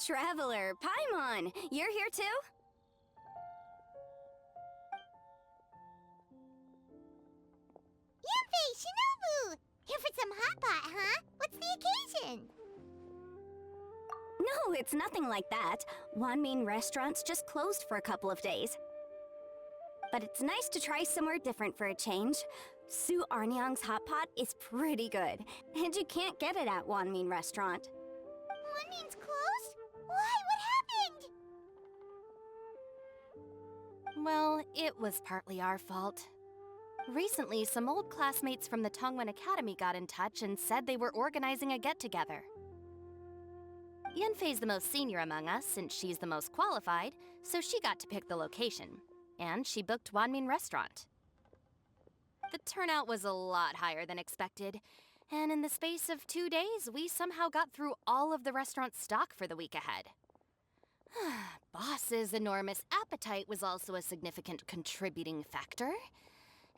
Traveler, Paimon, you're here too? Yanfei, Shinobu! Here for some hot pot, huh? What's the occasion? No, it's nothing like that. Wanmin restaurants just closed for a couple of days. But it's nice to try somewhere different for a change. Su Arnyang's hot pot is pretty good, and you can't get it at Wanmin restaurant. Wanmin's closed? Why? What happened? Well, it was partly our fault. Recently, some old classmates from the Tongwen Academy got in touch and said they were organizing a get-together. Yanfei's the most senior among us, since she's the most qualified, so she got to pick the location. And she booked Wanmin Restaurant. The turnout was a lot higher than expected, and in the space of 2 days, we somehow got through all of the restaurant's stock for the week ahead. Boss's enormous appetite was also a significant contributing factor.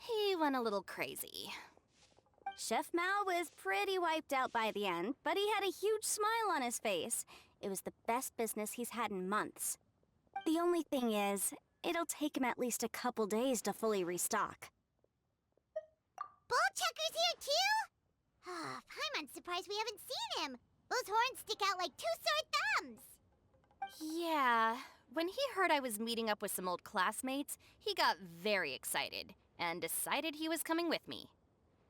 He went a little crazy. Chef Mao was pretty wiped out by the end, but he had a huge smile on his face. It was the best business he's had in months. The only thing is, it'll take him at least a couple days to fully restock. Bullchucker's here too? Paimon's surprised we haven't seen him. Those horns stick out like two sore thumbs. Yeah, when he heard I was meeting up with some old classmates, he got very excited and decided he was coming with me.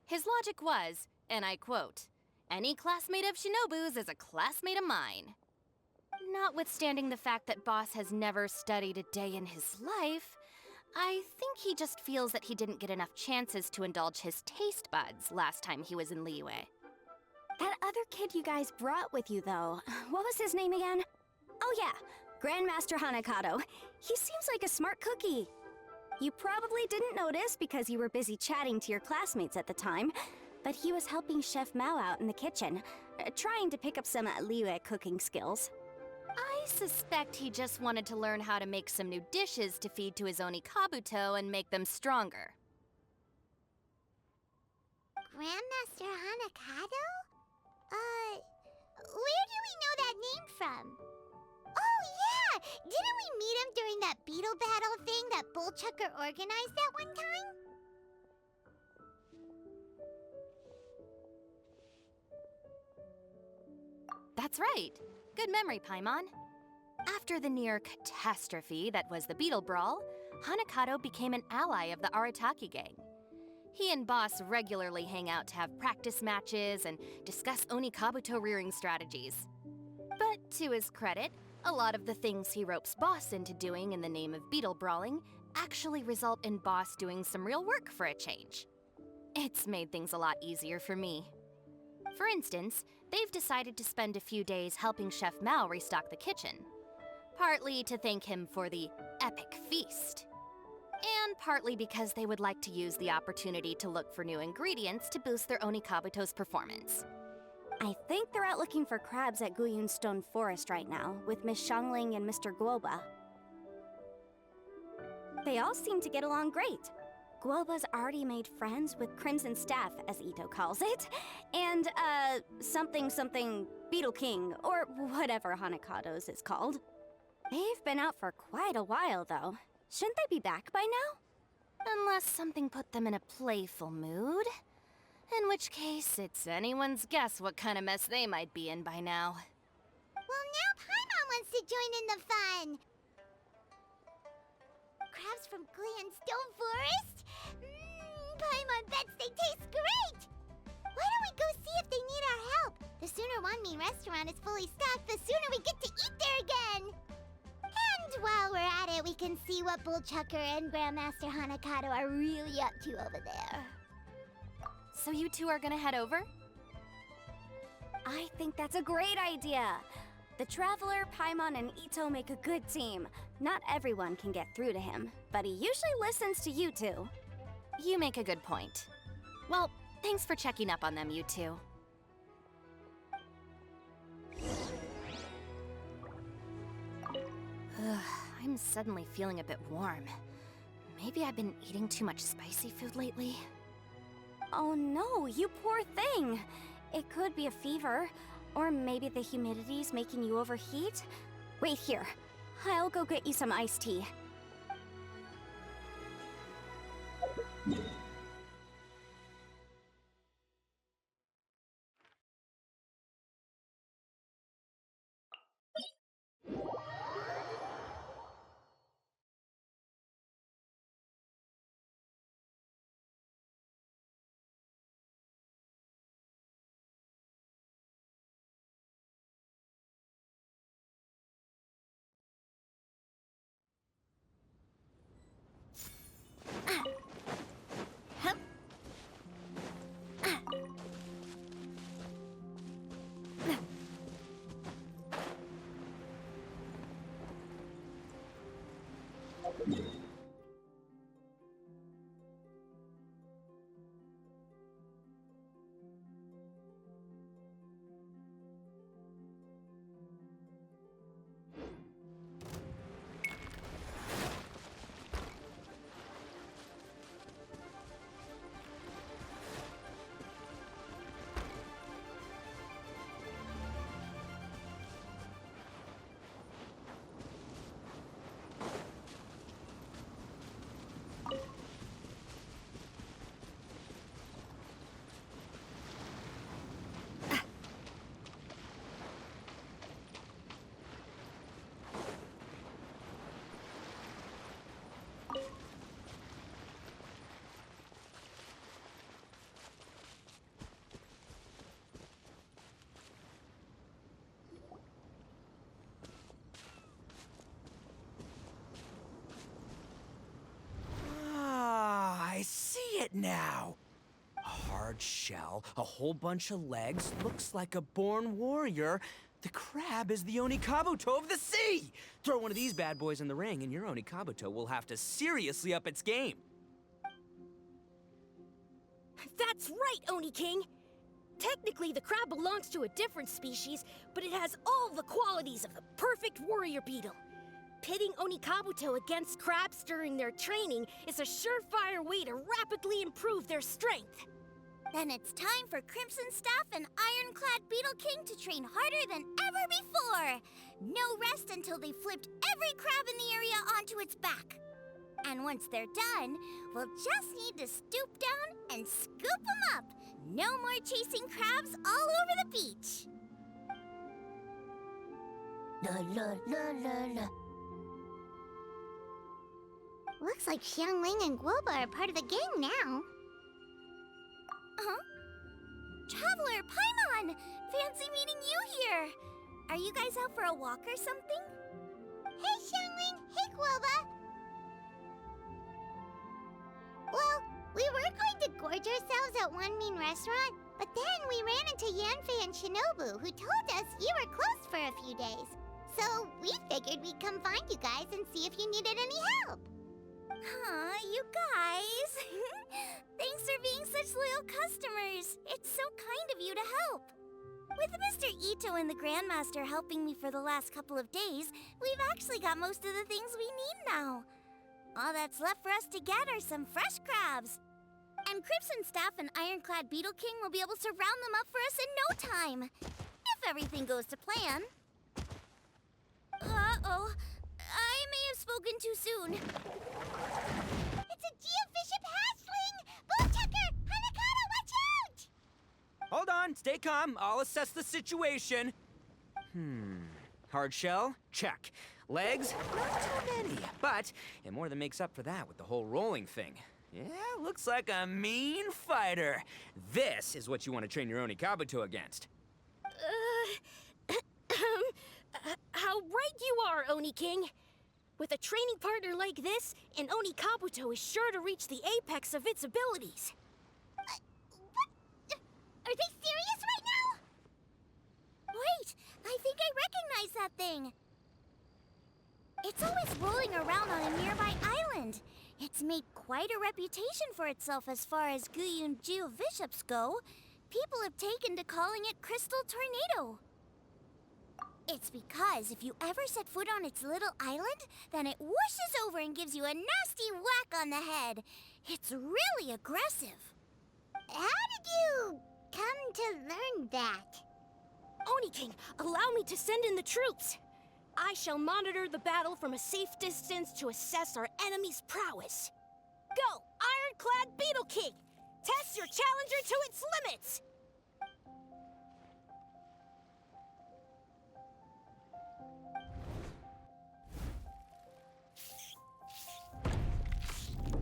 His logic was, and I quote, "Any classmate of Shinobu's is a classmate of mine." Notwithstanding the fact that Boss has never studied a day in his life, I think he just feels that he didn't get enough chances to indulge his taste buds last time he was in Liyue. That other kid you guys brought with you, though, what was his name again? Oh yeah, Grandmaster Hanakado. He seems like a smart cookie. You probably didn't notice because you were busy chatting to your classmates at the time, but he was helping Chef Mao out in the kitchen, trying to pick up some Liyue cooking skills. I suspect he just wanted to learn how to make some new dishes to feed to his Oni Kabuto and make them stronger. Grandmaster Hanakado? Where do we know that name from? Oh yeah! Didn't we meet him during that Beetle battle thing that Bullchucker organized that one time? That's right. Good memory, Paimon. After the near catastrophe that was the Beetle Brawl, Hanakado became an ally of the Arataki gang. He and Boss regularly hang out to have practice matches and discuss Oni Kabuto rearing strategies. But to his credit, a lot of the things he ropes Boss into doing in the name of Beetle Brawling actually result in Boss doing some real work for a change. It's made things a lot easier for me. For instance, they've decided to spend a few days helping Chef Mao restock the kitchen. Partly to thank him for the epic feast. And partly because they would like to use the opportunity to look for new ingredients to boost their Oni Kabuto's performance. I think they're out looking for crabs at Guyun Stone Forest right now, with Miss Xiangling and Mr. Guoba. They all seem to get along great. Guoba's already made friends with Crimson Staff, as Ito calls it, and, something Beetle King, or whatever Hanakado's is called. They've been out for quite a while, though. Shouldn't they be back by now? Unless something put them in a playful mood. In which case, it's anyone's guess what kind of mess they might be in by now. Well, now Paimon wants to join in the fun! Crabs from Guyun Stone Forest? Paimon bets they taste great! Why don't we go see if they need our help? The sooner Wanmin restaurant is fully stocked, the sooner we get to eat there again! And while we're at it, we can see what Bullchucker and Grandmaster Hanakado are really up to over there. So you two are gonna head over? I think that's a great idea. The Traveler, Paimon, and Ito make a good team. Not everyone can get through to him, but he usually listens to you two. You make a good point. Well, thanks for checking up on them, you two. I'm suddenly feeling a bit warm. Maybe I've been eating too much spicy food lately. Oh no, you poor thing! It could be a fever. Or maybe the humidity's making you overheat? Wait here. I'll go get you some iced tea. I see it now. A hard shell, a whole bunch of legs, looks like a born warrior. The crab is the Onikabuto of the sea! Throw one of these bad boys in the ring and your Onikabuto will have to seriously up its game. That's right, Oni King! Technically, the crab belongs to a different species, but it has all the qualities of the perfect warrior beetle. Pitting Onikabuto against crabs during their training is a surefire way to rapidly improve their strength. Then it's time for Crimson Staff and Ironclad Beetle King to train harder than ever before. No rest until they flipped every crab in the area onto its back. And once they're done, we'll just need to stoop down and scoop them up. No more chasing crabs all over the beach. La la la la la. Looks like Xiangling and Guoba are part of the gang now. Huh? Traveler, Paimon! Fancy meeting you here! Are you guys out for a walk or something? Hey, Xiangling! Hey, Guoba! Well, we were going to gorge ourselves at One Mean Restaurant, but then we ran into Yanfei and Shinobu, who told us you were closed for a few days. So we figured we'd come find you guys and see if you needed any help. Aw, you guys. Thanks for being such loyal customers. It's so kind of you to help. With Mr. Ito and the Grandmaster helping me for the last couple of days, we've actually got most of the things we need now. All that's left for us to get are some fresh crabs. And Crimson Staff and Ironclad Beetle King will be able to round them up for us in no time. If everything goes to plan. Uh-oh. I may have spoken too soon. It's a geofiship hatchling! Bullchucker! Hanakata, watch out! Hold on, stay calm. I'll assess the situation. Hard shell? Check. Legs? Not too many, but it more than makes up for that with the whole rolling thing. Yeah, looks like a mean fighter. This is what you want to train your Onikabuto against. How right you are, Oni King! With a training partner like this, an Onikabuto is sure to reach the apex of its abilities. What? Are they serious right now? Wait, I think I recognize that thing. It's always rolling around on a nearby island. It's made quite a reputation for itself as far as Guyun geofiships go. People have taken to calling it Crystal Tornado. It's because if you ever set foot on its little island, then it whooshes over and gives you a nasty whack on the head. It's really aggressive. How did you come to learn that? Oni King, allow me to send in the troops. I shall monitor the battle from a safe distance to assess our enemy's prowess. Go, Ironclad Beetle King! Test your challenger to its limits!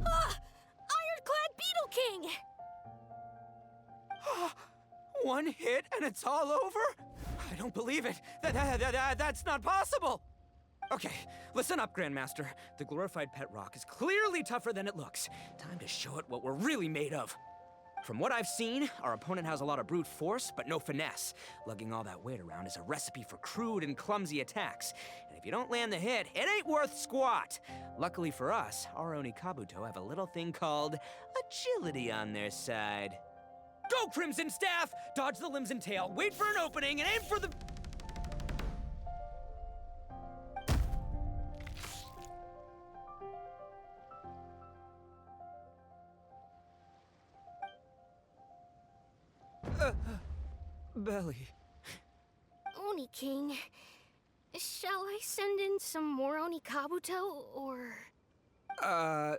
Ah! Ironclad Beetle King! One hit and it's all over? I don't believe it. That's not possible. Okay, listen up, Grandmaster. The glorified pet rock is clearly tougher than it looks. Time to show it what we're really made of. From what I've seen, our opponent has a lot of brute force, but no finesse. Lugging all that weight around is a recipe for crude and clumsy attacks. And if you don't land the hit, it ain't worth squat. Luckily for us, our Oni Kabuto have a little thing called agility on their side. Go, Crimson Staff! Dodge the limbs and tail, wait for an opening, and aim for the... Belly. Oni King, shall I send in some more Oni Kabuto, or... Well,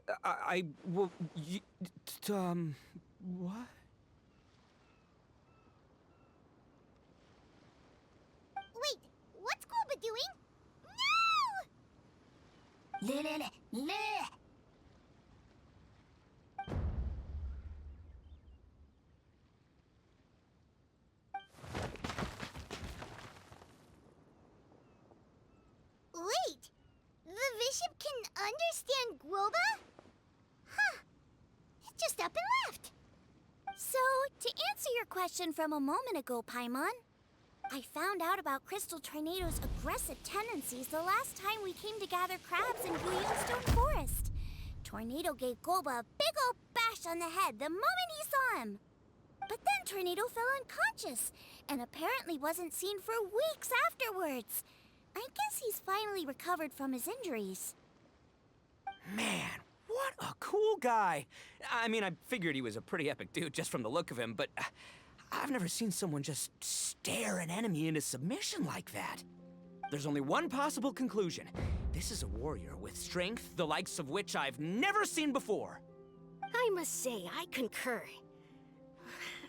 what? Wait, what's Gooba doing? No! Wait, the bishop can understand Guoba? Huh, it just up and left. So, to answer your question from a moment ago, Paimon, I found out about Crystal Tornado's aggressive tendencies the last time we came to gather crabs in Stone Forest. Tornado gave Golba a big old bash on the head the moment he saw him. But then Tornado fell unconscious and apparently wasn't seen for weeks afterwards. I guess he's finally recovered from his injuries. Man, what a cool guy. I mean, I figured he was a pretty epic dude just from the look of him, but I've never seen someone just stare an enemy into submission like that. There's only one possible conclusion. This is a warrior with strength, the likes of which I've never seen before. I must say, I concur.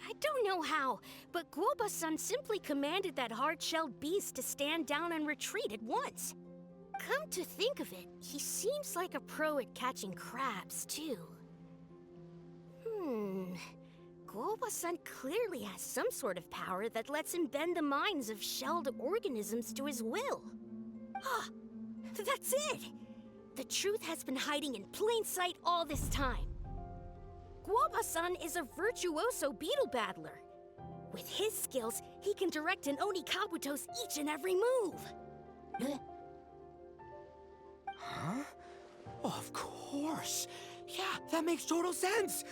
I don't know how, but Guoba-san simply commanded that hard-shelled beast to stand down and retreat at once. Come to think of it, he seems like a pro at catching crabs, too. Guoba-san clearly has some sort of power that lets him bend the minds of shelled organisms to his will. Ah, that's it! The truth has been hiding in plain sight all this time. Guoba-san is a virtuoso beetle battler. With his skills, he can direct an Oni Kabuto's each and every move. Huh? Oh, of course. Yeah, that makes total sense.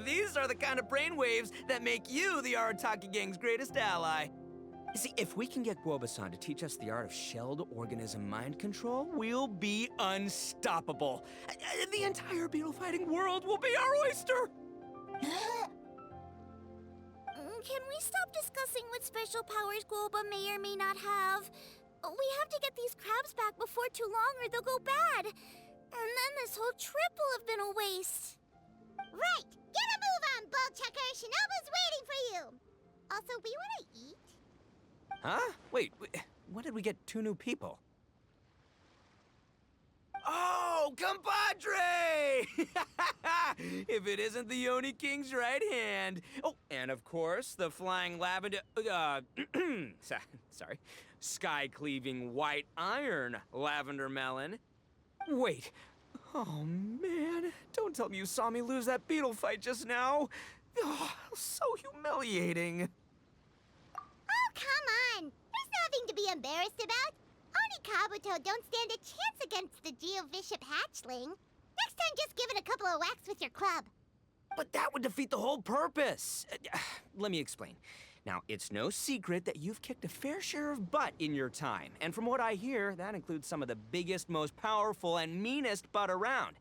These are the kind of brainwaves that make you the Arataki gang's greatest ally. You see, if we can get Guoba-san to teach us the art of shelled organism mind control, we'll be unstoppable. The entire beetle fighting world will be our oyster. Can we stop discussing what special powers Guoba may or may not have? We have to get these crabs back before too long or they'll go bad. And then this whole trip will have been a waste. Right, get a move on, Ball Checker. Shinobu's waiting for you. Also, we want to eat. Huh? Wait, when did we get 2 new people? Oh, compadre! If it isn't the Oni King's right hand. Oh, and of course, the flying lavender, sorry, sky-cleaving white iron lavender melon. Wait, oh man, don't tell me you saw me lose that beetle fight just now. Oh, so humiliating. Oh, come on. There's nothing to be embarrassed about. Oni Kabuto don't stand a chance against the Geovishap hatchling. Next time, just give it a couple of whacks with your club. But that would defeat the whole purpose. Let me explain. Now, it's no secret that you've kicked a fair share of butt in your time. And from what I hear, that includes some of the biggest, most powerful, and meanest butt around.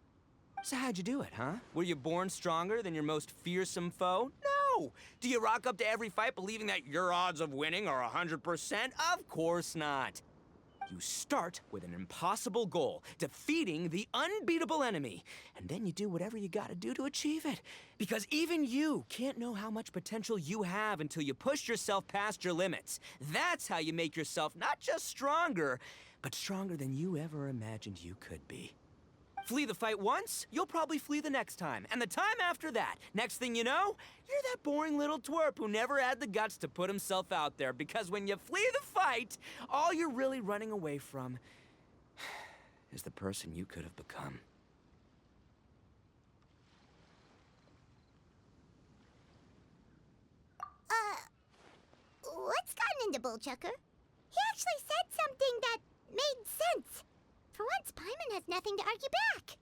So how'd you do it, huh? Were you born stronger than your most fearsome foe? do? Do you rock up to every fight believing that your odds of winning are 100%? Of course not. You start with an impossible goal, defeating the unbeatable enemy. And then you do whatever you gotta do to achieve it. Because even you can't know how much potential you have until you push yourself past your limits. That's how you make yourself not just stronger, but stronger than you ever imagined you could be. Flee the fight once, you'll probably flee the next time. And the time after that, next thing you know, you're that boring little twerp who never had the guts to put himself out there. Because when you flee the fight, all you're really running away from is the person you could have become. What's gotten into Bullchucker? He actually said something that made sense. For once, Paimon has nothing to argue back.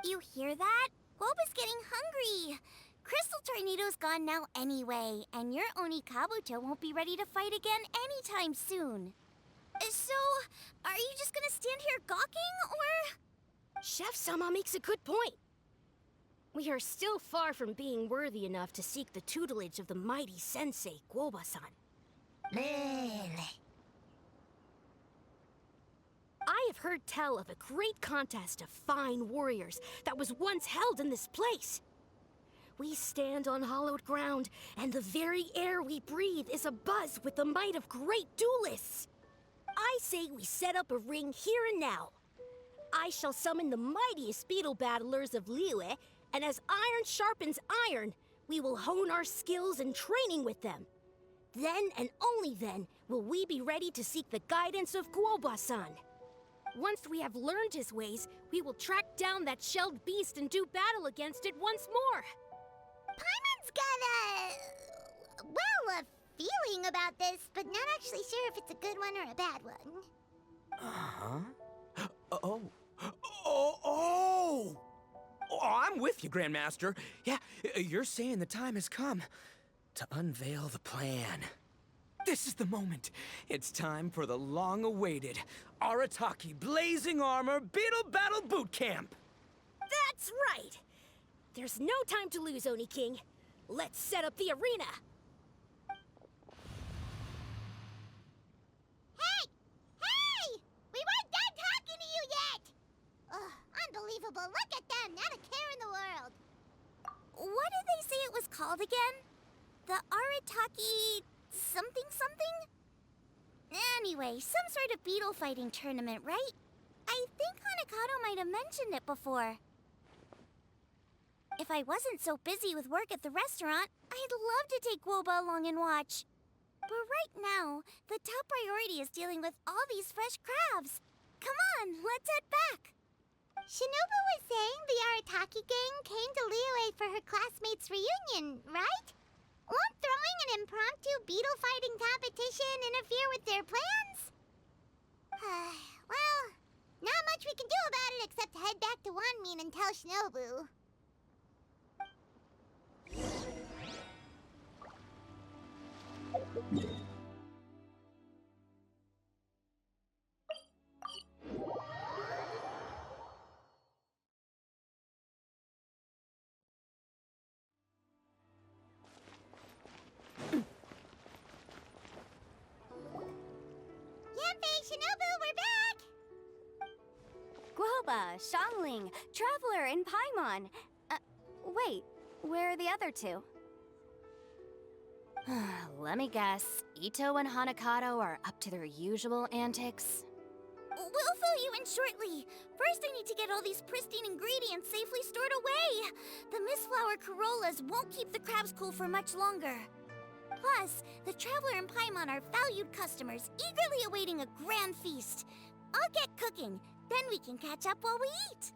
You hear that? Boba's getting hungry. Crystal Tornado's gone now anyway, and your Oni Kabuto won't be ready to fight again anytime soon. So, are you just gonna stand here gawking, or...? Chef-sama makes a good point. We are still far from being worthy enough to seek the tutelage of the mighty sensei, Guoba-san. I have heard tell of a great contest of fine warriors that was once held in this place. We stand on hallowed ground, and the very air we breathe is abuzz with the might of great duelists. I say we set up a ring here and now. I shall summon the mightiest beetle battlers of Liyue, and as iron sharpens iron, we will hone our skills and training with them. Then and only then will we be ready to seek the guidance of Guoba-san. Once we have learned his ways, we will track down that shelled beast and do battle against it once more. Paimon's got a feeling about this, but not actually sure if it's a good one or a bad one. Uh-huh. Oh, I'm with you, Grandmaster. Yeah, you're saying the time has come to unveil the plan. This is the moment. It's time for the long-awaited Arataki Blazing Armor Beetle Battle Boot Camp. That's right! There's no time to lose, Oni King. Let's set up the arena. Hey! We weren't done talking to you yet! Ugh, unbelievable. Look at them, not a care in the world. What did they say it was called again? The Arataki... something? Anyway, some sort of beetle fighting tournament, right? I think Hanakato might have mentioned it before. If I wasn't so busy with work at the restaurant, I'd love to take Guoba along and watch. But right now, the top priority is dealing with all these fresh crabs. Come on, let's head back. Shinobu was saying the Arataki gang came to Liyue for her classmates' reunion, right? Won't throwing an impromptu beetle fighting competition interfere with their plans? Well, not much we can do about it except head back to Wanmin and tell Shinobu. Shinobu, we're back! Guoba, Xiangling, Traveler, and Paimon. Wait, where are the other two? Let me guess. Ito and Hanakato are up to their usual antics. We'll fill you in shortly. First, I need to get all these pristine ingredients safely stored away. The mistflower corollas won't keep the crabs cool for much longer. Plus, the Traveler and Paimon are valued customers, eagerly awaiting a grand feast. I'll get cooking, then we can catch up while we eat.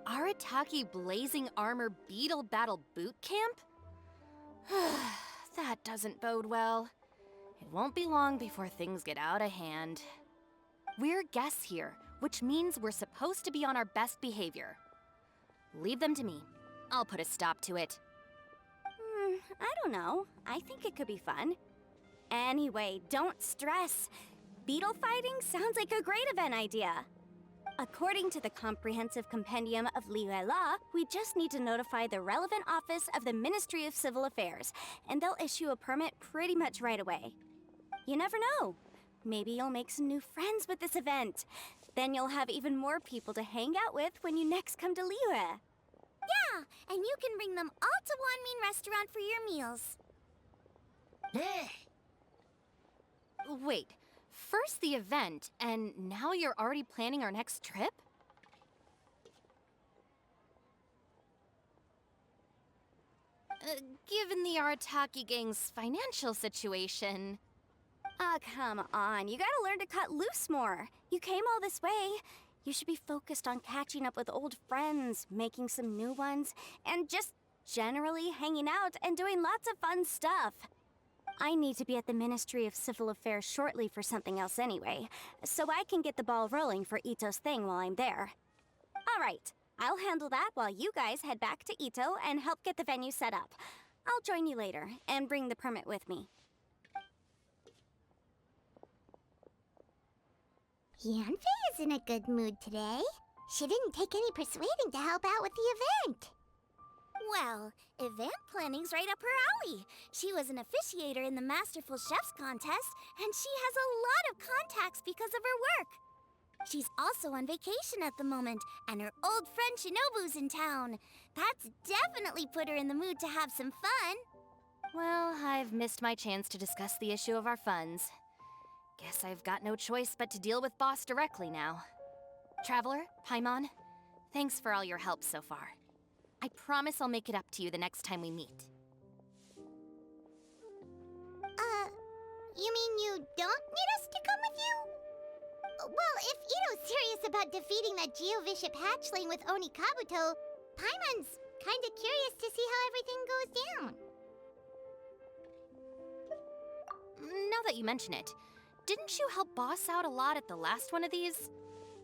Arataki Blazing Armor Beetle Battle Boot Camp? That doesn't bode well. It won't be long before things get out of hand. We're guests here, which means we're supposed to be on our best behavior. Leave them to me. I'll put a stop to it. don't know. I think it could be fun. Anyway, don't stress. Beetle fighting sounds like a great event idea. According to the Comprehensive Compendium of Liyue Law, we just need to notify the relevant office of the Ministry of Civil Affairs, and they'll issue a permit pretty much right away. You never know. Maybe you'll make some new friends with this event. Then you'll have even more people to hang out with when you next come to Liyue. Yeah, and you can bring them all to Wanmin Restaurant for your meals. Wait, first the event, and now you're already planning our next trip? Given the Arataki gang's financial situation... Oh, come on. You gotta learn to cut loose more. You came all this way. You should be focused on catching up with old friends, making some new ones, and just generally hanging out and doing lots of fun stuff. I need to be at the Ministry of Civil Affairs shortly for something else anyway, so I can get the ball rolling for Ito's thing while I'm there. All right, I'll handle that while you guys head back to Ito and help get the venue set up. I'll join you later and bring the permit with me. Yanfei is in a good mood today. She didn't take any persuading to help out with the event. Well, event planning's right up her alley. She was an officiator in the Masterful Chefs contest, and she has a lot of contacts because of her work. She's also on vacation at the moment, and her old friend Shinobu's in town. That's definitely put her in the mood to have some fun. Well, I've missed my chance to discuss the issue of our funds. Guess I've got no choice but to deal with Boss directly now. Traveler, Paimon, thanks for all your help so far. I promise I'll make it up to you the next time we meet. You mean you don't need us to come with you? Well, if Ito's serious about defeating that Geovishap hatchling with Oni Kabuto, Paimon's kinda curious to see how everything goes down. Now that you mention it, didn't you help Boss out a lot at the last one of these?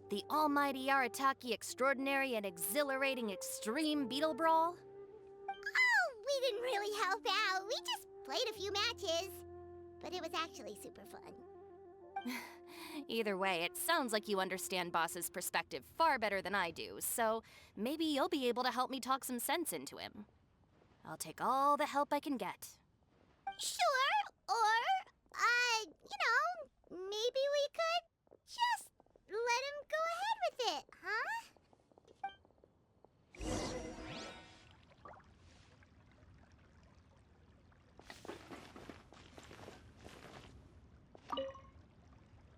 The almighty Arataki extraordinary and exhilarating extreme Beetle Brawl? Oh, we didn't really help out. We just played a few matches. But it was actually super fun. Either way, it sounds like you understand Boss's perspective far better than I do, so maybe you'll be able to help me talk some sense into him. I'll take all the help I can get. Sure, or, maybe we could just let him go ahead with it, huh?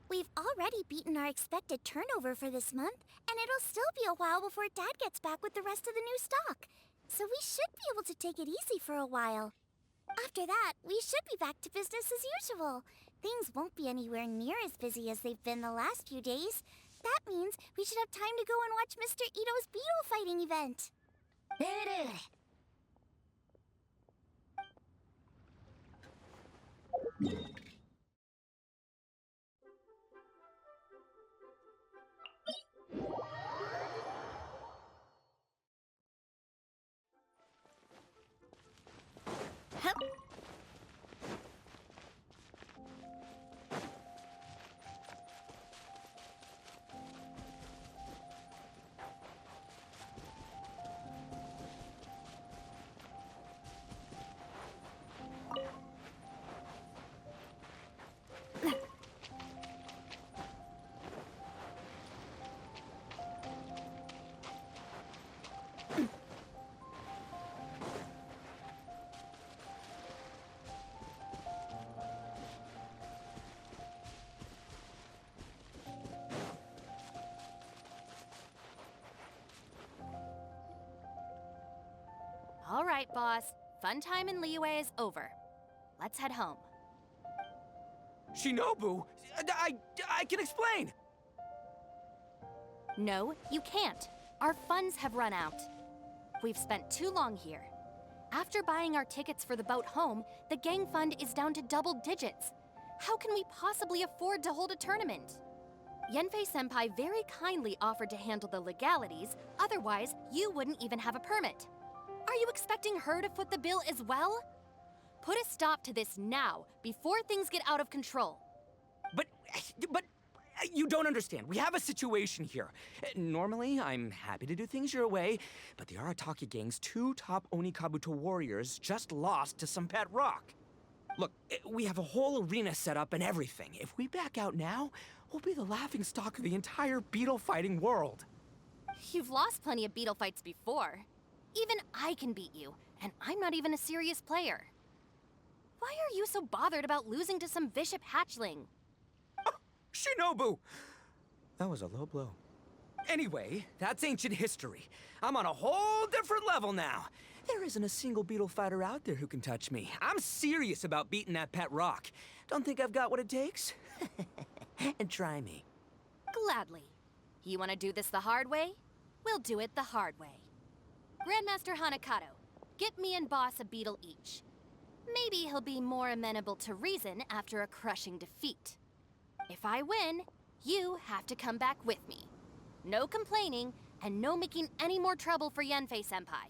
We've already beaten our expected turnover for this month, and it'll still be a while before Dad gets back with the rest of the new stock. So we should be able to take it easy for a while. After that, we should be back to business as usual. Things won't be anywhere near as busy as they've been the last few days. That means we should have time to go and watch Mr. Ito's Beetle fighting event. All right, boss. Fun time in Liyue is over. Let's head home. Shinobu, I can explain. No, you can't. Our funds have run out. We've spent too long here. After buying our tickets for the boat home, the gang fund is down to double digits. How can we possibly afford to hold a tournament? Yanfei-senpai very kindly offered to handle the legalities, otherwise you wouldn't even have a permit. Are you expecting her to foot the bill as well? Put a stop to this now, before things get out of control. But you don't understand. We have a situation here. Normally, I'm happy to do things your way, but the Arataki gang's 2 top Onikabuto warriors just lost to some pet rock. Look, we have a whole arena set up and everything. If we back out now, we'll be the laughingstock of the entire beetle fighting world. You've lost plenty of beetle fights before. Even I can beat you, and I'm not even a serious player. Why are you so bothered about losing to some bishop hatchling? Shinobu! That was a low blow. Anyway, that's ancient history. I'm on a whole different level now. There isn't a single beetle fighter out there who can touch me. I'm serious about beating that pet rock. Don't think I've got what it takes? And try me. Gladly. You want to do this the hard way? We'll do it the hard way. Grandmaster Hanakato, get me and Boss a beetle each. Maybe he'll be more amenable to reason after a crushing defeat. If I win, you have to come back with me. No complaining, and no making any more trouble for Yanfei-senpai.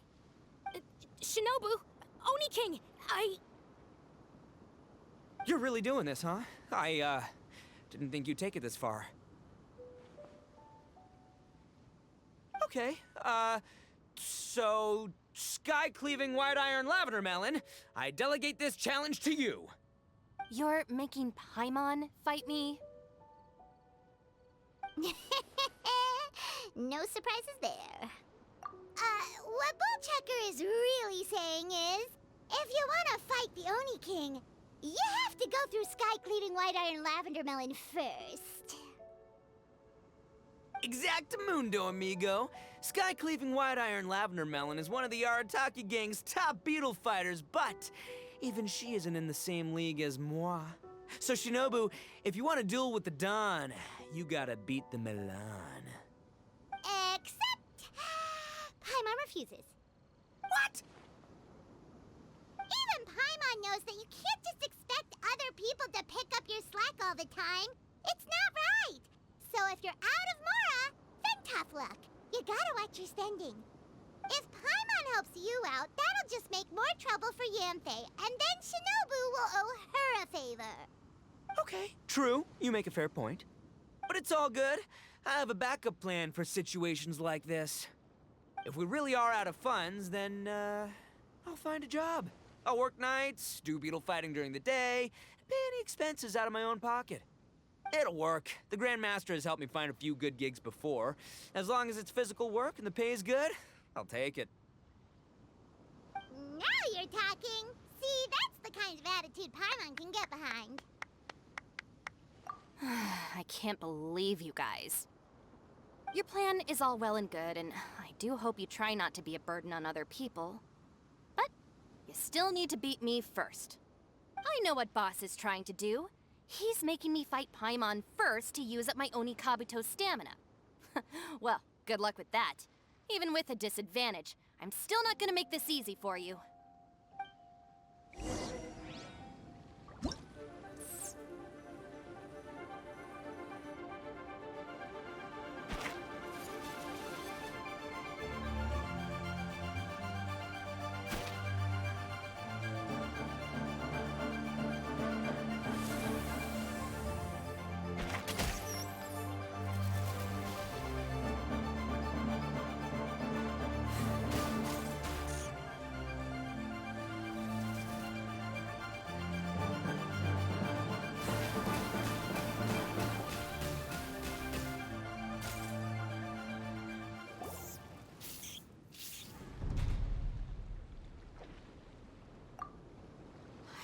Shinobu, Oni King, You're really doing this, huh? I didn't think you'd take it this far. Okay, so sky-cleaving white iron lavender melon, I delegate this challenge to you. You're making Paimon fight me? No surprises there. What Bullchecker is really saying is, if you want to fight the Oni King, you have to go through sky-cleaving white iron lavender melon first. Exactamundo, amigo. Sky-cleaving white iron lavender melon is one of the Arataki gang's top beetle fighters, but even she isn't in the same league as moi. So Shinobu, if you want to duel with the Don, you gotta beat the Milan. Except... Paimon refuses. What? Even Paimon knows that you can't just expect other people to pick up your slack all the time. It's not right. So if you're out of Mora, then tough luck. You gotta watch your spending. If Paimon helps you out, that'll just make more trouble for Yanfei, and then Shinobu will owe her a favor. Okay, true. You make a fair point. But it's all good. I have a backup plan for situations like this. If we really are out of funds, then, I'll find a job. I'll work nights, do beetle fighting during the day, and pay any expenses out of my own pocket. It'll work. The Grandmaster has helped me find a few good gigs before. As long as it's physical work and the pay is good, I'll take it. Now you're talking. See, that's the kind of attitude Paimon can get behind. I can't believe you guys. Your plan is all well and good, and I do hope you try not to be a burden on other people. But you still need to beat me first. I know what Boss is trying to do. He's making me fight Paimon first to use up my Onikabuto stamina. Well, good luck with that. Even with a disadvantage, I'm still not gonna make this easy for you.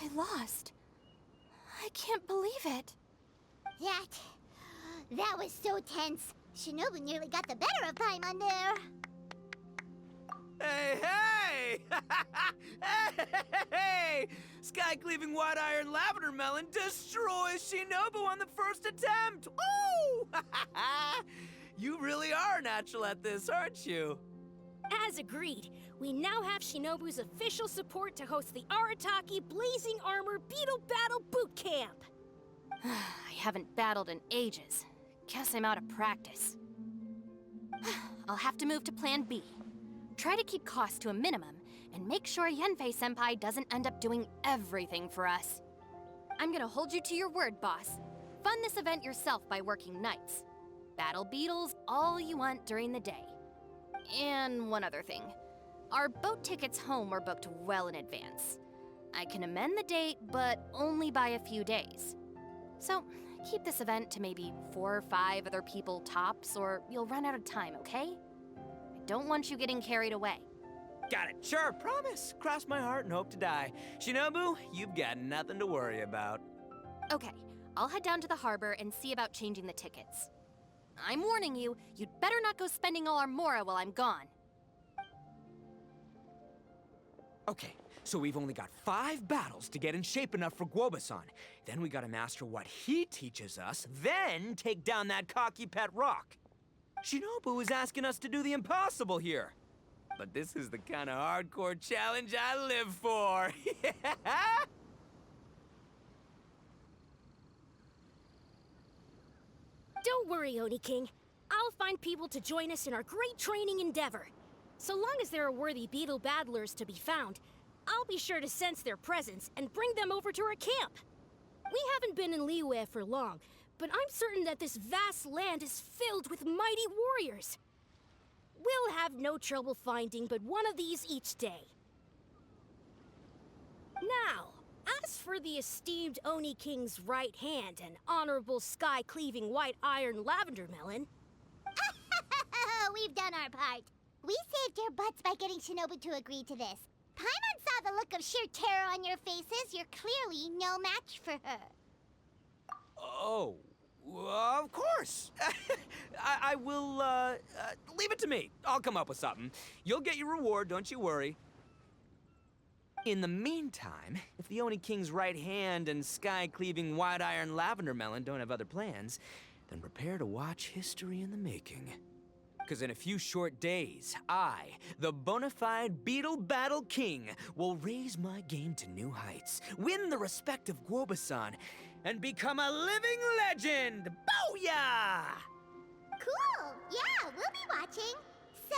I lost. I can't believe it. That was so tense. Shinobu nearly got the better of Paimon there. Hey! Hey! Sky-cleaving white iron lavender melon destroys Shinobu on the first attempt! Woo! You really are natural at this, aren't you? As agreed, we now have Shinobu's official support to host the Arataki Blazing Armor Beetle Battle Boot Camp. I haven't battled in ages. Guess I'm out of practice. I'll have to move to Plan B. Try to keep costs to a minimum, and make sure Yenfei-senpai doesn't end up doing everything for us. I'm gonna hold you to your word, boss. Fund this event yourself by working nights. Battle beetles all you want during the day. And one other thing. Our boat tickets home were booked well in advance. I can amend the date, but only by a few days. So, keep this event to maybe 4 or 5 other people tops, or you'll run out of time, okay? I don't want you getting carried away. Got it. Sure, promise. Cross my heart and hope to die. Shinobu, you've got nothing to worry about. Okay, I'll head down to the harbor and see about changing the tickets. I'm warning you, you'd better not go spending all our mora while I'm gone. Okay, so we've only got 5 battles to get in shape enough for Guoba-san. Then we gotta master what he teaches us, then take down that cocky pet rock. Shinobu is asking us to do the impossible here. But this is the kind of hardcore challenge I live for. Don't worry, Oni King. I'll find people to join us in our great training endeavor. So long as there are worthy beetle battlers to be found, I'll be sure to sense their presence and bring them over to our camp. We haven't been in Liyue for long, but I'm certain that this vast land is filled with mighty warriors. We'll have no trouble finding but one of these each day. Now, as for the esteemed Oni King's right hand and honorable sky-cleaving white iron lavender melon... We've done our part. We saved your butts by getting Shinobu to agree to this. Paimon saw the look of sheer terror on your faces. You're clearly no match for her. Oh, of course. I will, leave it to me. I'll come up with something. You'll get your reward, don't you worry. In the meantime, if the Oni King's right hand and sky-cleaving white iron lavender melon don't have other plans, then prepare to watch history in the making. Because in a few short days, I, the bona fide Beetle Battle King, will raise my game to new heights, win the respect of Guoba-san, and become a living legend! Booyah! Cool. Yeah, we'll be watching. So,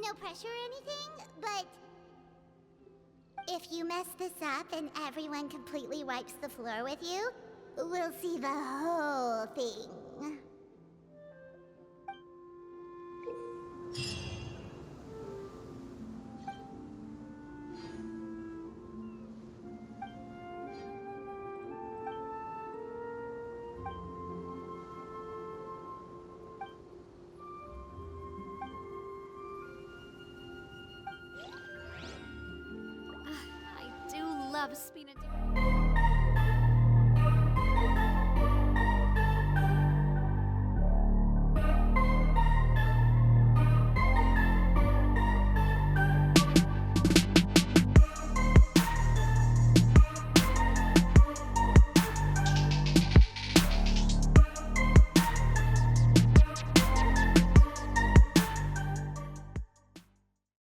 no pressure or anything, but... if you mess this up and everyone completely wipes the floor with you, we'll see the whole thing. I do love spinaches.